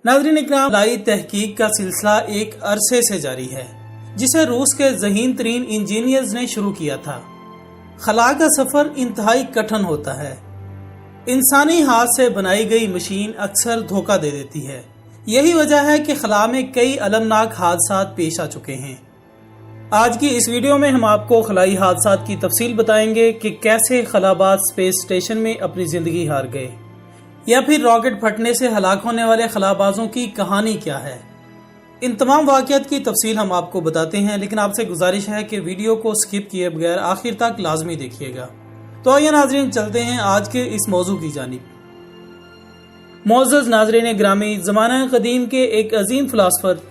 नाज़रीन इकराम, खलाई तहकीक का सिलसिला एक अरसे से जारी है जिसे रूस के ज़हीन तरीन इंजीनियर्स ने शुरू किया था। खला का सफर इंतहाई कठिन होता है। इंसानी हाथ से बनाई गई मशीन अक्सर धोखा दे देती है। यही वजह है कि खला में कई अलमनाक हादसात पेश आ चुके हैं। आज की इस वीडियो में हम आपको खलाई हादसात की तफसील बताएंगे कि कैसे खलाबाज स्पेस स्टेशन में अपनी जिंदगी हार गए, या फिर रॉकेट फटने से हलाक होने वाले खलाबाजों की कहानी क्या है। इन तमाम वाक़यात की तफसील हम आपको बताते हैं, लेकिन आपसे गुजारिश है कि वीडियो को स्किप किए बगैर आखिर तक लाजमी देखिएगा। तो आइए नाजरीन, चलते हैं आज के इस मौजू की जानिब। मोअज़्ज़ज़ नाजरीन ग्रामी, ज़माना कदीम के एक अजीम फ़िलासफ़र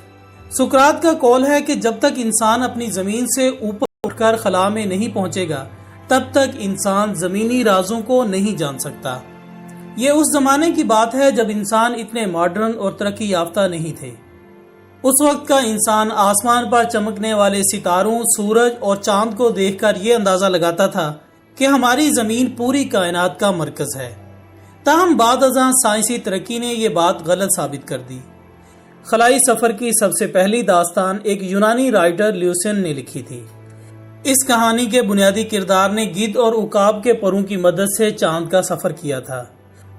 सुकरात का कौल है कि जब तक इंसान अपनी ज़मीन से ऊपर उठकर खला में नहीं पहुँचेगा तब तक इंसान ज़मीनी राजों को नहीं जान सकता। ये उस ज़माने की बात है जब इंसान इतने मॉडर्न और तरक्की याफ्ता नहीं थे। उस वक्त का इंसान आसमान पर चमकने वाले सितारों, सूरज और चांद को देखकर ये अंदाज़ा लगाता था कि हमारी ज़मीन पूरी कायनात का मरकज़ है। ताहम बाद-अज़ां साइंसी तरक्की ने यह बात गलत साबित कर दी। खलाई सफ़र की सबसे पहली दास्तान एक यूनानी राइटर ल्यूसियन ने लिखी थी। इस कहानी के बुनियादी किरदार ने गिद्ध और उकाब के परों की मदद से चांद का सफ़र किया था।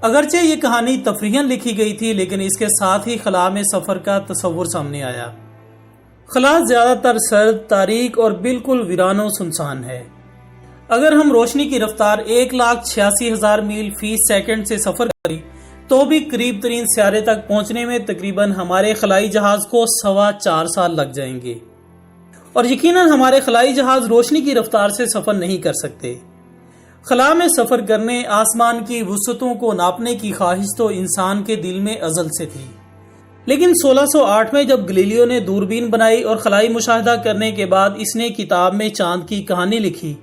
अगरचे ये कहानी तफरीहन लिखी गई थी, लेकिन इसके साथ ही खला में सफ़र का तस्वुर सामने आया। खला ज़्यादातर सर्द, तारीक और बिल्कुल वीरानो सुनसान है। अगर हम रोशनी की रफ्तार 1,86,000 मील फी सेकंड से सफ़र करें तो भी करीब तरीन सियारे तक पहुंचने में तकरीबन हमारे खलाई जहाज को 4.25 साल लग जाएंगे। और यकीनन हमारे खलाई जहाज रोशनी की रफ्तार से सफ़र नहीं कर सकते। खला में सफ़र करने, आसमान की वुसअतों को नापने की ख्वाहिश तो इंसान के दिल में अज़ल से थी, लेकिन 1608 में जब गलीलियो ने दूरबीन बनाई और खलाई मुशाहिदा करने के बाद इसने किताब में चांद की कहानी लिखी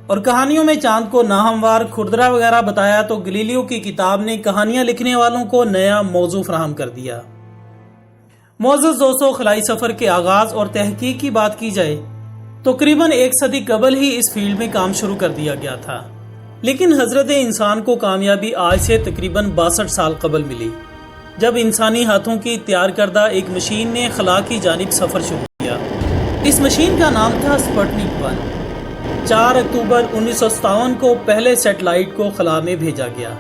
और कहानियों में चांद को नाहमवार, खुरदरा वगैरह बताया, तो गलीलियो की किताब ने कहानियां लिखने वालों को नया मौजू फराहम कर दिया। मोअज़्ज़ज़ दोस्तों, खलाई सफ़र के आगाज और तहकीक की बात की जाए तो करीबन 1 सदी कबल ही इस फील्ड में काम शुरू कर दिया गया था, लेकिन हजरत इंसान को कामयाबी आज से तकरीबन 62 साल कबल मिली, जब इंसानी हाथों की तैयार करदा एक मशीन ने खला की जानिब सफ़र शुरू किया। इस मशीन का नाम था स्पुतनिक 1। 4 अक्टूबर 1957 को पहले सैटेलाइट को खला में भेजा गया।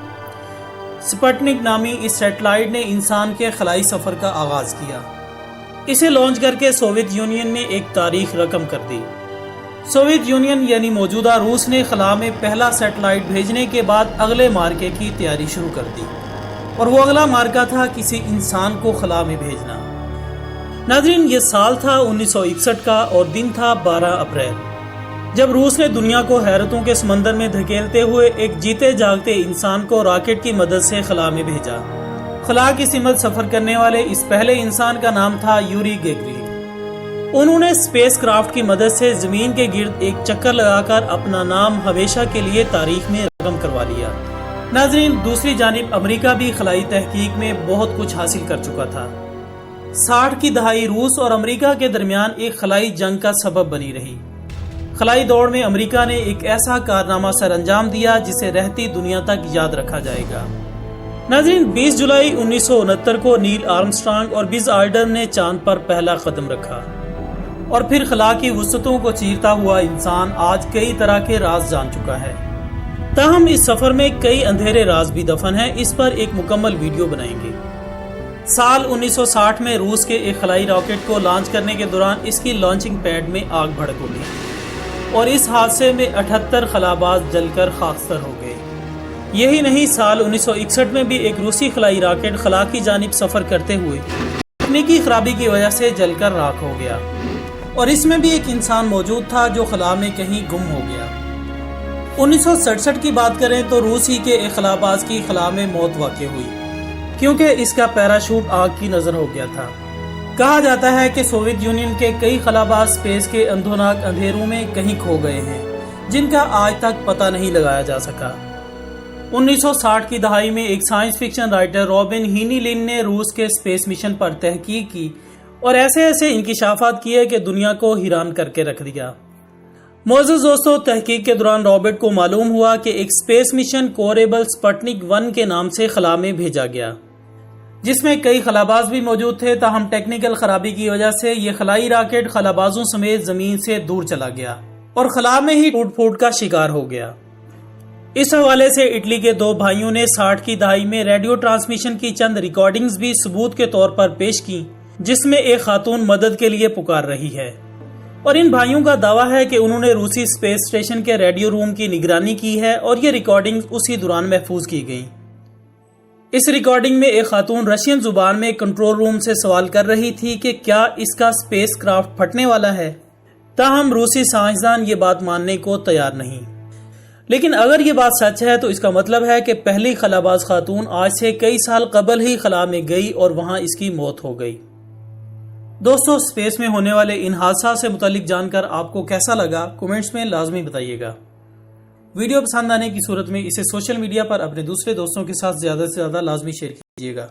स्पुतनिक नामी इस सैटेलाइट ने इंसान के खलाई सफ़र का आगाज़ किया। इसे लॉन्च करके सोवियत यूनियन ने एक तारीख रकम कर दी। सोवियत यूनियन यानी मौजूदा रूस ने खला में पहला सैटेलाइट भेजने के बाद अगले मार्के की तैयारी शुरू कर दी, और वो अगला मार्का था किसी इंसान को खला में भेजना। नाज़रीन, ये साल था 1961 का और दिन था 12 अप्रैल, जब रूस ने दुनिया को हैरतों के समंदर में धकेलते हुए एक जीते जागते इंसान को रॉकेट की मदद से खला में भेजा। खला की सिमत सफ़र करने वाले इस पहले इंसान का नाम था यूरी गैगरिन। उन्होंने स्पेस क्राफ्ट की मदद से ज़मीन के गिर्द एक चक्कर लगाकर अपना नाम हमेशा के लिए तारीख में रकम करवा लिया। नाज़रीन, दूसरी जानिब अमेरिका भी खलाई तहकीक में बहुत कुछ हासिल कर चुका था। 60 की दहाई रूस और अमेरिका के दरमियान एक खलाई जंग का सबब बनी रही। खलाई दौड़ में अमेरिका ने एक ऐसा कारनामा सर अंजाम दिया जिसे रहती दुनिया तक याद रखा जाएगा। नाज़रीन, 20 जुलाई 1969 को नील आर्मस्ट्रांग और बिज़ आल्ड्रिन ने चांद पर पहला कदम रखा, और फिर खला की वुसअतों को चीरता हुआ इंसान आज कई तरह के राज जान चुका है। ताहम इस सफ़र में कई अंधेरे राज भी दफन हैं। इस पर एक मुकम्मल वीडियो बनाएंगे। साल 1960 में रूस के एक खलाई रॉकेट को लॉन्च करने के दौरान इसकी लॉन्चिंग पैड में आग भड़क उठी और इस हादसे में 78 खलाबाज जलकर खाकसर हो गए। यही नहीं, साल 1961 में भी एक रूसी खलाई रॉकेट खला की जानिब सफ़र करते हुए तकनीकी खराबी की वजह से जलकर राख हो गया, और इसमें भी एक इंसान मौजूद था जो खला में कहीं गुम हो गया। 1967 की बात करें तो रूसी के एक खलाबाज की खला में मौत वाक़ई हुई, क्योंकि इसका पैराशूट आग की नज़र हो गया था। कहा जाता है कि सोवियत यूनियन के कई खलाबाज स्पेस के अंधोनाक अंधेरों में कहीं खो गए हैं, जिनका आज तक पता नहीं लगाया जा सका। 1960 की दहाई में एक साइंस फिक्शन राइटर रॉबिन हीनी-लिन ने रूस के स्पेस मिशन पर तहकीक की और ऐसे ऐसे इंकिशाफात किए कि दुनिया को हैरान करके रख दिया। मोअज़्ज़ज़ दोस्तों, तहकीक के दौरान रॉबर्ट को मालूम हुआ कि एक स्पेस मिशन कोरेबल स्पुतनिक 1 के नाम से खला में भेजा गया। جس میں کئی خلاباز بھی موجود تھے، تاہم ٹیکنیکل خرابی کی وجہ سے یہ خلائی راکٹ خلابازوں سمیت زمین سے دور چلا گیا اور خلا میں ہی ٹوٹ پھوٹ کا شکار ہو گیا۔ اس حوالے سے اٹلی کے دو بھائیوں نے 60 کی دہائی میں ریڈیو ٹرانسمیشن کی چند ریکارڈنگز بھی ثبوت کے طور پر پیش کی، جس میں ایک خاتون مدد کے لیے پکار رہی ہے، اور ان بھائیوں کا دعویٰ ہے کہ انہوں نے روسی اسپیس اسٹیشن کے ریڈیو روم کی نگرانی کی ہے اور یہ ریکارڈنگز اسی دوران محفوظ کی گئیں۔ اس ریکارڈنگ میں ایک خاتون رشین زبان میں کنٹرول روم سے سوال کر رہی تھی کہ کیا اس کا اسپیس کرافٹ پھٹنے والا ہے، تاہم روسی سائنسدان یہ بات ماننے کو تیار نہیں۔ لیکن اگر یہ بات سچ ہے تو اس کا مطلب ہے کہ پہلی خلاباز خاتون آج سے کئی سال قبل ہی خلا میں گئی اور وہاں اس کی موت ہو گئی۔ دوستو، اسپیس میں ہونے والے ان حادثات سے متعلق جان کر آپ کو کیسا لگا، کومنٹس میں لازمی بتائیے گا۔ ویڈیو پسند آنے کی صورت میں اسے سوشل میڈیا پر اپنے دوسرے دوستوں کے ساتھ زیادہ سے زیادہ لازمی شیئر کیجیے گا۔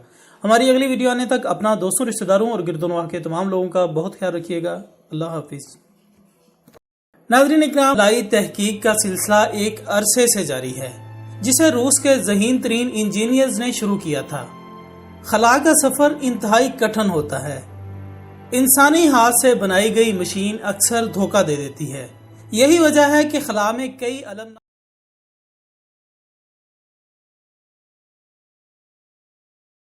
ہماری اگلی ویڈیو آنے تک اپنا دوستوں، رشتہ داروں اور گرد و نواح کے تمام لوگوں کا بہت خیال رکھیے گا۔ اللہ حافظ۔ ناظرین اکرام، خلائی تحقیق کا سلسلہ ایک عرصے سے جاری ہے، جسے روس کے ذہین ترین انجینئرز نے شروع کیا تھا۔ خلا کا سفر انتہائی کٹھن ہوتا ہے۔ انسانی ہاتھ سے بنائی گئی مشین اکثر دھوکہ دے دیتی ہے۔ یہی وجہ ہے کہ خلا میں کئی